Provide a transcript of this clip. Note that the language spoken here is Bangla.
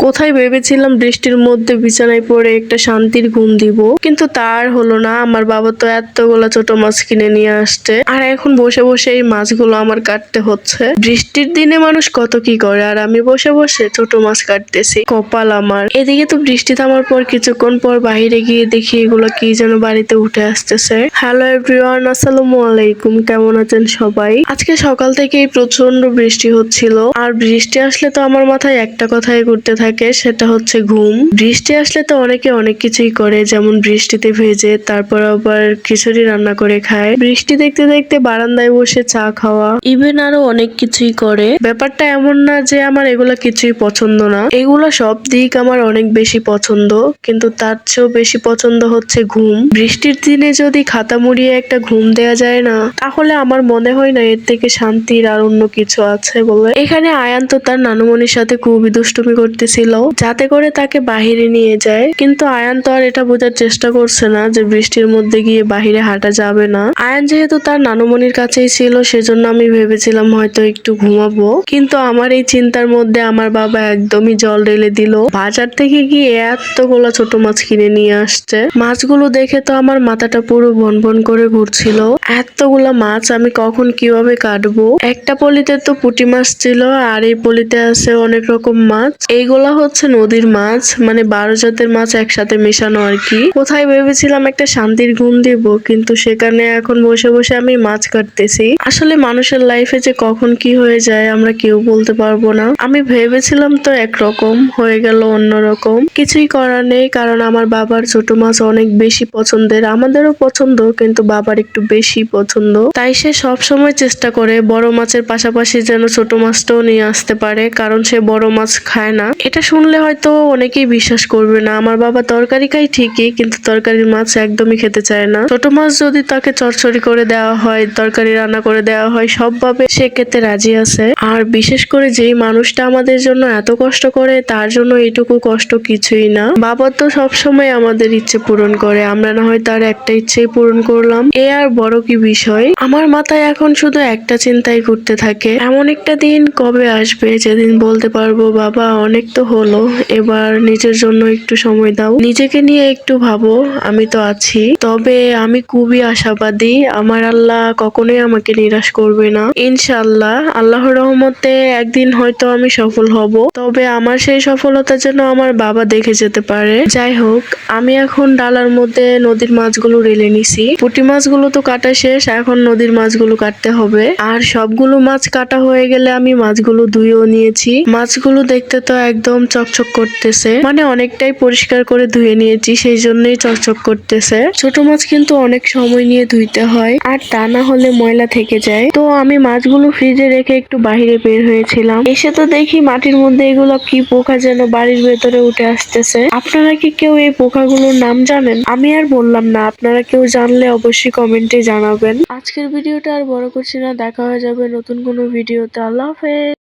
কোথায় ভেবেছিলাম বৃষ্টির মধ্যে বিছানায় পড়ে একটা শান্তির ঘুম দিব, কিন্তু তার হলো না। আমার বাবা তো এতগুলা ছোট মাছ কিনে নিয়ে আসছে, আর এখন বসে বসে এই মাছগুলো আমার কাটতে হচ্ছে। বৃষ্টির দিনে মানুষ কত কি করে, আর আমি বসে বসে ছোট মাছ কাটতেছি। কপাল আমার। এদিকে তো বৃষ্টি থামার পর কিছুক্ষণ পর বাইরে গিয়ে দেখি এগুলো কি যেন বাড়িতে উঠে আসতেছে। হ্যালো এভরিওয়ান, আসসালামু আলাইকুম। কেমন আছেন সবাই? আজকে সকাল থেকেই প্রচন্ড বৃষ্টি হচ্ছিল, আর বৃষ্টি আসলে তো আমার মাথায় একটা কথাই ঘুরতে থাকে, সেটা হচ্ছে ঘুম। বৃষ্টি আসলে তো অনেকে অনেক কিছুই করে, যেমন বৃষ্টিতে ভেজে তারপর আবার খিচুড়ি রান্না করে খায়, বৃষ্টি দেখতে দেখতে বারান্দায় বসে চা খাওয়া, ইভেন আরো অনেক কিছুই করে। ব্যাপারটা এমন না যে আমার এগুলা কিছুই পছন্দ না, এগুলা সব দিক আমার অনেক বেশি পছন্দ, কিন্তু তার চেয়েও বেশি পছন্দ হচ্ছে ঘুম। বৃষ্টির দিনে যদি খাতা মুড়িয়ে একটা ঘুম দেয়া যায় না, তাহলে আমার মনে হয় না এর থেকে শান্তির আর অন্য কিছু আছে বলে। এখানে আয়ান তো তার নানুমণির সাথে খুবই দুষ্টুমি করতেছিল, যাতে করে তাকে বাহিরে নিয়ে যায়, কিন্তু আয়ান তো আর এটা বোঝার চেষ্টা করছে না যে বৃষ্টির মধ্যে গিয়ে বাহিরে হাঁটা যাবে না। আয়ান যেহেতু তার নানুমণির কাছেই ছিল, সেজন্য আমি ভেবেছিলাম হয়তো একটু ঘুমাবো, কিন্তু আমার এই চিন্তার মধ্যে আমার বাবা একদমই জল ঢেলে দিল। বাজার থেকে গিয়ে এতগুলো ছোট মাছ কিনে নিয়ে আসছে। মাছগুলো দেখে তো আমার মাথাটা পুরো ভন করে ঘুরছিল। এতগুলা মাছ আমি কখন কিভাবে কাটবো। একটা পলিতে তো পুঁটি মাছ ছিল, আর এই পলিতে আছে অনেক রকম মাছ। এইগুলা হচ্ছে নদীর মাছ, মানে 12 জাতের মাছ একসাথে মেশানো আর কি। কোথায় ভেবেছিলাম একটা শান্তির ঘুম দিব, কিন্তু সেখানে এখন বসে বসে আমি মাছ কাটতেছি। আসলে মানুষের লাইফে যে কখন কি হয়ে যায় আমরা কেউ বলতে পারবো না। আমি ভেবেছিলাম তো একরকম, হয়ে গেল অন্যরকম। কিছুই করার নেই, কারণ আমার বাবার ছোট মাছ অনেক বেশি পছন্দের। আমাদেরও পছন্দ, কিন্তু বাবার একটু বেশি পছন্দ, তাই সে সব সময় চেষ্টা করে বড় মাছের পাশাপাশি যেন ছোট মাছটাও নিয়ে আসতে পারে, কারণ সে বড় মাছ খায় না। এটা শুনলে হয়তো অনেকেই বিশ্বাস করবে না, আমার বাবা তরকারি খায় ঠিকই, কিন্তু তরকারির মাছ একদমই খেতে চায় না। ছোট মাছ যদি তাকে চচ্চড়ি করে দেওয়া হয়, তরকারি রান্না করে দেওয়া হয়, সবভাবে সে খেতে রাজি আছে। আর বিশেষ করে যেই মানুষটা আমাদের জন্য এত কষ্ট করে, তার জন্য এইটুকু কষ্ট কিছুই না। বাবা তো সবসময় আমাদের ইচ্ছে পূরণ করে, আমরা না হয় তার একটা ইচ্ছেই পূরণ করলাম, এ আর বড় কি বিষয়। আমার মাথায় এখন শুধু একটা চিন্তাই ঘুরতে থাকে, এমন একটা দিন কবে আসবে যেদিন বলতে পারবো বাবা অনেক তো হলো, এবার নিজের জন্য একটু সময় দাও, নিজেকে নিয়ে একটু ভাবো, আমি তো আছি। তবে আমি খুবই আশাবাদী, আমার আল্লাহ কখনোই আমাকে নিরাশ করবে না, ইনশাআল্লাহ। আল্লাহর রহমতে একদিন হয়তো আমি সফল হব, তবে আমার সেই সফলতা যেন আমার বাবা দেখে যেতে পারে। যাই হোক, আমি এখন ডালার মধ্যে নদীর মাছগুলো রেলে নিছি। পুঁটি মাছগুলো তো কাটা শেষ, এখন নদীর মাছগুলো কাটতে হবে। আর সবগুলো মাছ কাটা হয়ে গেলে আমি মাছগুলো ধুয়েও নিয়েছি। মাছগুলো দেখতে তো একদম চকচক করতেছে, মানে অনেকটাই পরিষ্কার করে ধুয়ে নিয়েছি, সেই জন্যই চকচক করতেছে। ছোট মাছ কিন্তু অনেক সময় নিয়ে ধুইতে হয়, আর তা না হলে ময়লা থেকে যায়। তো আমি মাছগুলো ফ্রিজে রেখে একটু বাহিরে বের হয়েছিলাম, এসে তো দেখি মাটির মধ্যে এগুলো কি পোকা যেন বাড়ির ভেতরে উঠে আসতেছে। আপনারা কি কেউ এই পোকাগুলোর নাম জানেন? আমি আর বললাম না, আপনারা কেউ জানলে অবশ্যই কমেন্টে জানাবেন। আজকের ভিডিওটা আর বড় করছি না, দেখা হয়ে যাবে নতুন কোনো ভিডিওতে। আল্লাহ হাফেজ।